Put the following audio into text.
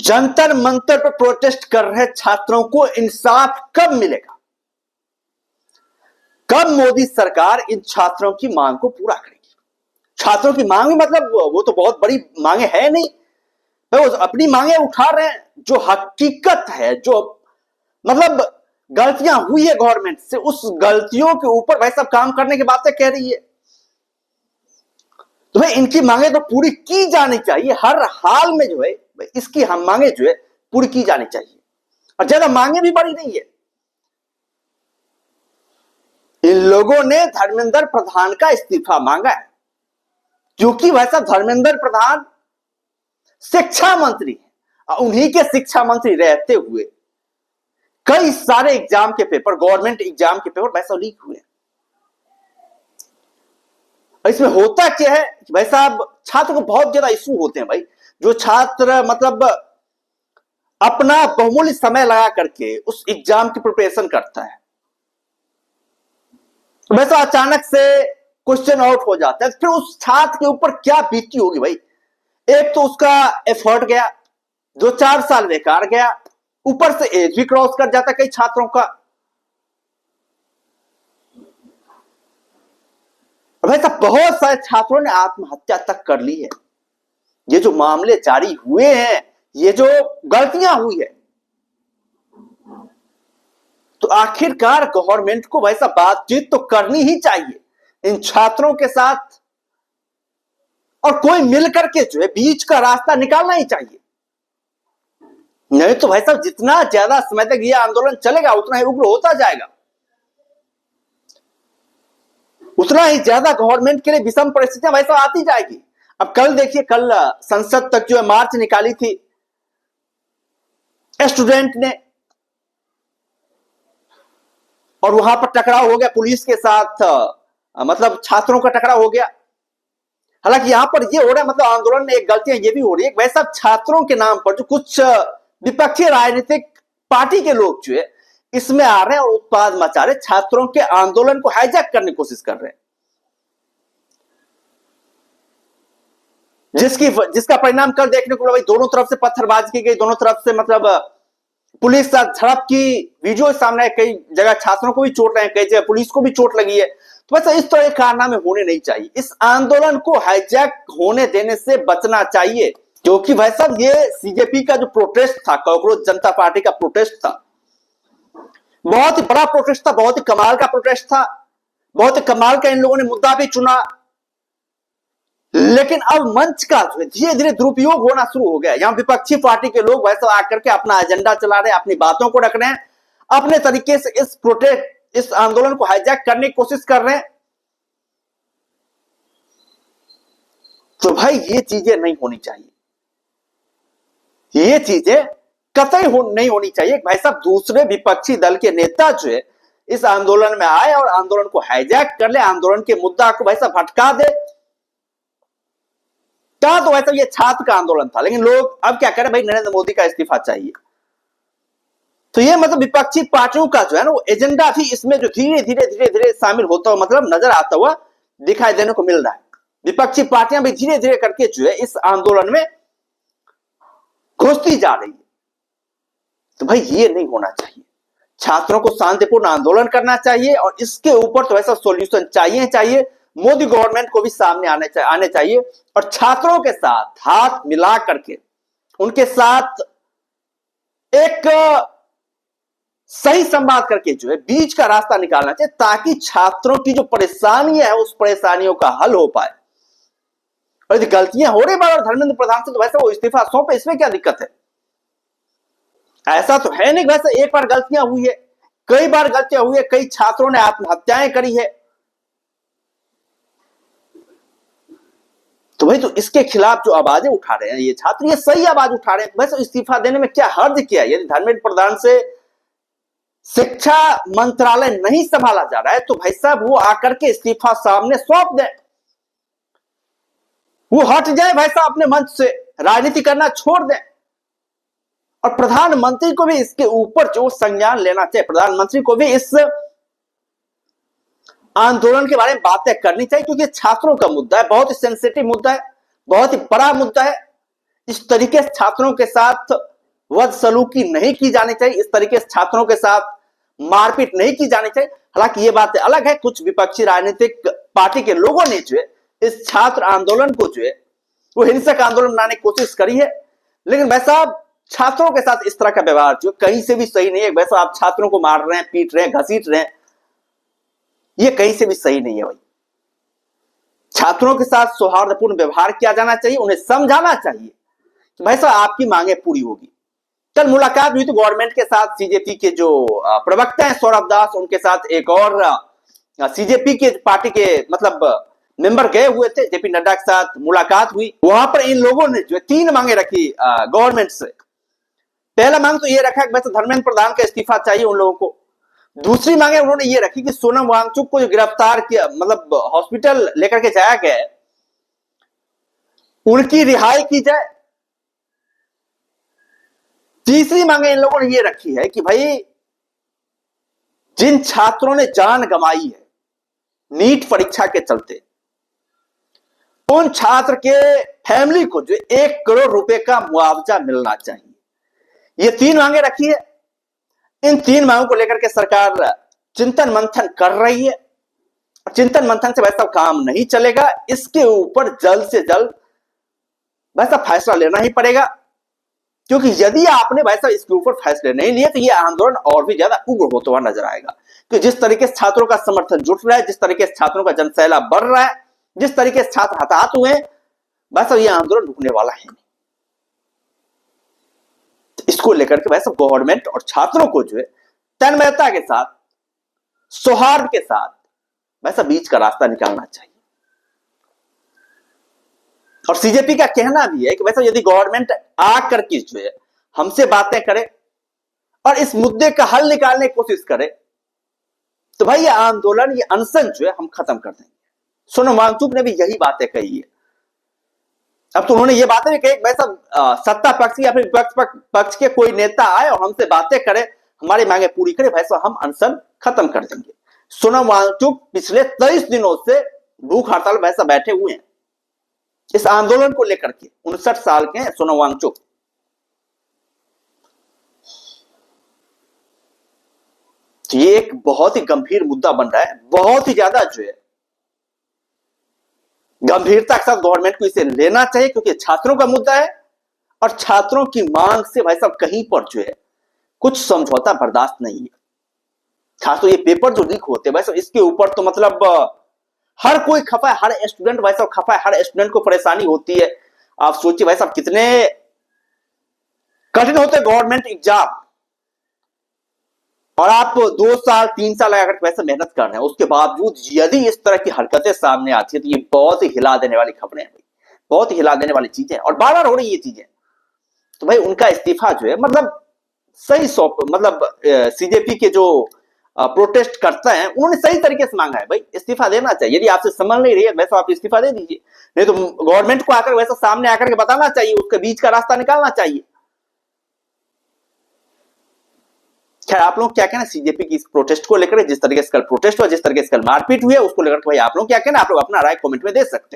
जंतर मंतर पर प्रोटेस्ट कर रहे छात्रों को इंसाफ कब मिलेगा? कब मोदी सरकार इन छात्रों की मांग को पूरा करेगी? छात्रों की मांग मतलब वो तो बहुत बड़ी मांगे है नहीं, वो अपनी मांगे उठा रहे हैं जो हकीकत है, जो मतलब गलतियां हुई है गवर्नमेंट से, उस गलतियों के ऊपर भाई सब काम करने की बातें कह रही है। तो भाई इनकी मांगे तो पूरी की जानी चाहिए हर हाल में, जो है इसकी हम मांगे जो है पूरी की जानी चाहिए। और ज्यादा मांगे भी बड़ी नहीं है। इन लोगों ने धर्मेंद्र प्रधान का इस्तीफा मांगा है, क्योंकि वैसा धर्मेंद्र प्रधान शिक्षा मंत्री है। उन्हीं के शिक्षा मंत्री रहते हुए कई सारे एग्जाम के पेपर, गवर्नमेंट एग्जाम के पेपर वैसा लीक हुए। इसमें होता क्या है कि भाई साहब छात्र को बहुत ज्यादा इशू होते हैं भाई। जो छात्र मतलब अपना बहुमूल्य समय लगा करके उस एग्जाम की प्रिपरेशन करता है, तो वैसा अचानक से क्वेश्चन आउट हो जाता है, फिर उस छात्र के ऊपर क्या बीती होगी भाई। एक तो उसका एफर्ट गया, 2-4 साल बेकार गया, ऊपर से एज भी क्रॉस कर जाता कई छात्रों का। वैसा बहुत सारे छात्रों ने आत्महत्या तक कर ली है। ये जो मामले जारी हुए हैं, ये जो गलतियां हुई है, तो आखिरकार गवर्नमेंट को वैसा बातचीत तो करनी ही चाहिए इन छात्रों के साथ, और कोई मिलकर के जो है बीच का रास्ता निकालना ही चाहिए। नहीं तो भाई साहब जितना ज्यादा समय तक ये आंदोलन चलेगा उतना ही उग्र होता जाएगा, उतना ही ज्यादा गवर्नमेंट के लिए विषम परिस्थितियां वैसा आती जाएगी। अब कल देखिए, कल संसद तक जो है मार्च निकाली थी स्टूडेंट ने, और वहां पर टकराव हो गया पुलिस के साथ, मतलब छात्रों का टकराव हो गया। हालांकि यहां पर ये हो रहा है, मतलब आंदोलन में एक गलतियां ये भी हो रही है, वैसा छात्रों के नाम पर जो कुछ विपक्षी राजनीतिक पार्टी के लोग जो है इसमें आ रहे हैं और उत्पाद मचा रहे, छात्रों के आंदोलन को हाईजैक करने की कोशिश कर रहे हैं, जिसका परिणाम कल देखने को मिला। दोनों तरफ से पत्थरबाजी की गई, दोनों तरफ से मतलब पुलिस साथ झड़प की वीडियो सामने है। कई जगह छात्रों को भी चोट लगी, कई जगह पुलिस को भी चोट लगी है। तो वैसे इस तरह के कारनामे होने नहीं चाहिए। इस आंदोलन को हाईजैक होने देने से बचना चाहिए, क्योंकि भाई साहब ये सीजेपी का जो प्रोटेस्ट था, कॉकरोच जनता पार्टी का प्रोटेस्ट था, बहुत ही बड़ा प्रोटेस्ट था, बहुत ही कमाल का प्रोटेस्ट था, बहुत ही कमाल का इन लोगों ने मुद्दा भी चुना। लेकिन अब मंच का धीरे धीरे दुरुपयोग होना शुरू हो गया। यहां विपक्षी पार्टी के लोग वैसा आकर के अपना एजेंडा चला रहे हैं, अपनी बातों को रख रहे हैं, अपने तरीके से इस प्रोटेस्ट, इस आंदोलन को हाईजैक करने की कोशिश कर रहे हैं। तो भाई ये चीजें नहीं होनी चाहिए, ये चीजें कतई नहीं होनी चाहिए। भाई साहब दूसरे विपक्षी दल के नेता जो है इस आंदोलन में आए और आंदोलन को हाईजैक कर ले, आंदोलन के मुद्दा को भाई साहब भटका दे। क्या तो वैसा ये छात्र का आंदोलन था, लेकिन लोग अब क्या करें भाई, नरेंद्र मोदी का इस्तीफा चाहिए। तो ये मतलब विपक्षी पार्टियों का जो है ना वो एजेंडा भी इसमें जो धीरे धीरे धीरे धीरे शामिल होता हुआ मतलब नजर आता हुआ दिखाई देने को मिल रहा है। विपक्षी पार्टियां भी धीरे धीरे करके जो है इस आंदोलन में घुसती जा रही है। तो भाई ये नहीं होना चाहिए। छात्रों को शांतिपूर्ण आंदोलन करना चाहिए और इसके ऊपर तो ऐसा सॉल्यूशन चाहिए। मोदी गवर्नमेंट को भी सामने आने चाहिए और छात्रों के साथ हाथ मिला करके उनके साथ एक सही संवाद करके जो है बीच का रास्ता निकालना चाहिए, ताकि छात्रों की जो परेशानियां है उस परेशानियों का हल हो पाए। और यदि गलतियां हो रही बार धर्मेंद्र प्रधान से, तो वैसे वो इस्तीफा सौंपे, इसमें क्या दिक्कत है? ऐसा तो है नहीं वैसे एक बार गलतियां हुई है, कई बार गलतियां हुई है, कई छात्रों ने आत्महत्याएं करी है। तो भाई तो इसके खिलाफ जो आवाजें उठा रहे हैं ये छात्र, ये सही आवाज उठा रहे हैं। वैसे इस्तीफा देने में क्या हर्ज किया? यदि धर्मेंद्र प्रधान से शिक्षा मंत्रालय नहीं संभाला जा रहा है तो भाई साहब वो आकर के इस्तीफा सामने सौंप दें, वो हट जाए भाई साहब अपने मंच से, राजनीति करना छोड़ दें। और प्रधानमंत्री को भी इसके ऊपर जो संज्ञान लेना चाहिए, प्रधानमंत्री को भी इस आंदोलन के बारे में बातें करनी चाहिए, क्योंकि छात्रों का मुद्दा है, बहुत ही सेंसिटिव मुद्दा है, बहुत ही बड़ा मुद्दा है। इस तरीके से छात्रों के साथ बदसलूकी नहीं की जानी चाहिए, इस तरीके से छात्रों के साथ मारपीट नहीं की जानी चाहिए। हालांकि ये बात अलग है, कुछ विपक्षी राजनीतिक पार्टी के लोगों ने जो है इस छात्र आंदोलन को जो है वो हिंसक आंदोलन बनाने की कोशिश करी है, लेकिन भाई साहब छात्रों के साथ इस तरह का व्यवहार जो कहीं से भी सही नहीं है। वैसा आप छात्रों को मार रहे हैं, पीट रहे हैं, घसीट रहे हैं, ये कहीं से भी सही नहीं है भाई। छात्रों के साथ सौहार्दपूर्ण व्यवहार किया जाना चाहिए, उन्हें समझाना चाहिए कि भाई साहब आपकी मांगे पूरी होगी। कल मुलाकात हुई तो गवर्नमेंट के साथ सीजेपी के जो प्रवक्ता हैं सौरभ दास, उनके साथ एक और सीजेपी के पार्टी के मतलब मेंबर गए हुए थे, जेपी नड्डा के साथ मुलाकात हुई। वहां पर इन लोगों ने जो 3 मांगे रखी गवर्नमेंट से। पहला मांग तो ये रखा कि वैसे धर्मेंद्र प्रधान का इस्तीफा चाहिए उन लोगों को। दूसरी मांगे उन्होंने ये रखी कि सोनम वांगचुक को जो गिरफ्तार किया मतलब हॉस्पिटल लेकर के जाया गया उनकी रिहाई की जाए। तीसरी मांगे इन लोगों ने ये रखी है कि भाई जिन छात्रों ने जान गंवाई है नीट परीक्षा के चलते, उन छात्र के फैमिली को जो 1 करोड़ रुपए का मुआवजा मिलना चाहिए। ये 3 मांगे रखी है। इन 3 मांगों को लेकर के सरकार चिंतन मंथन कर रही है। चिंतन मंथन से वैसा काम नहीं चलेगा, इसके ऊपर जल्द से जल्द वैसा फैसला लेना ही पड़ेगा, क्योंकि यदि आपने वैसा इसके ऊपर फैसले नहीं लिए तो ये आंदोलन और भी ज्यादा उग्र होता हुआ नजर आएगा। कि जिस तरीके से छात्रों का समर्थन जुट रहा है, जिस तरीके से छात्रों का जनसैलाब बढ़ रहा है, जिस तरीके से छात्र हताहत हुए, वैसा ये आंदोलन रुकने वाला है नहीं। इसको लेकर के वैसे गवर्नमेंट और छात्रों को जो है तन्मयता के साथ, सौहार्द के साथ वैसा बीच का रास्ता निकालना चाहिए। और सीजेपी का कहना भी है कि वैसा यदि गवर्नमेंट आकर के जो है हमसे बातें करे और इस मुद्दे का हल निकालने की कोशिश करे तो भाई ये आंदोलन, ये अनशन जो है हम खत्म कर देंगे। सोनम वांगचुक ने भी यही बातें कही है। अब तो उन्होंने ये बातें भी कही, वैसा सत्ता पक्ष या फिर विपक्ष पक्ष के कोई नेता आए और हमसे बातें करे, हमारी मांगे पूरी करे, वैसा हम अनशन खत्म कर देंगे। सोनम वांगचुक पिछले 23 दिनों से भूख हड़ताल वैसा बैठे हुए हैं इस आंदोलन को लेकर के। 59 साल के हैं सोनम वांगचुक। ये एक बहुत ही गंभीर मुद्दा बन रहा है, बहुत ही ज्यादा जो है गंभीरता के साथ गवर्नमेंट को इसे लेना चाहिए, क्योंकि छात्रों का मुद्दा है और छात्रों की मांग से भाई साहब कहीं पर जो है कुछ समझौता बर्दाश्त नहीं है। छात्रों ये पेपर जो लीक होते हैं वैसे इसके ऊपर तो मतलब हर कोई खफा है, हर स्टूडेंट वैसा खफा है, हर स्टूडेंट को परेशानी होती है। आप सोचिए भाई साहब कितने कठिन होते गवर्नमेंट एग्जाम, और आप 2 साल 3 साल लगाकर वैसे मेहनत कर रहे हैं, उसके बावजूद यदि इस तरह की हरकतें सामने आती है तो ये बहुत ही हिला देने वाली खबरें हैं, बहुत ही हिला देने वाली चीजें, और बार बार हो रही ये चीजें। तो भाई उनका इस्तीफा जो है मतलब सही मतलब सीजेपी के जो प्रोटेस्ट करते हैं उन्होंने सही तरीके से मांगा है, भाई इस्तीफा देना चाहिए। यदि आपसे संभल नहीं रही है वैसा आप इस्तीफा दे दीजिए, नहीं तो गवर्नमेंट को आकर वैसा सामने आकर के बताना चाहिए, उसके बीच का रास्ता निकालना चाहिए। खैर आप लोग क्या कहना सीजेपी की इस प्रोटेस्ट को लेकर, जिस तरीके से कल प्रोटेस्ट हुआ, जिस तरीके से कल मारपीट हुई है उसको लेकर भाई आप लोग क्या कहना, आप लोग अपना राय कमेंट में दे सकते हैं।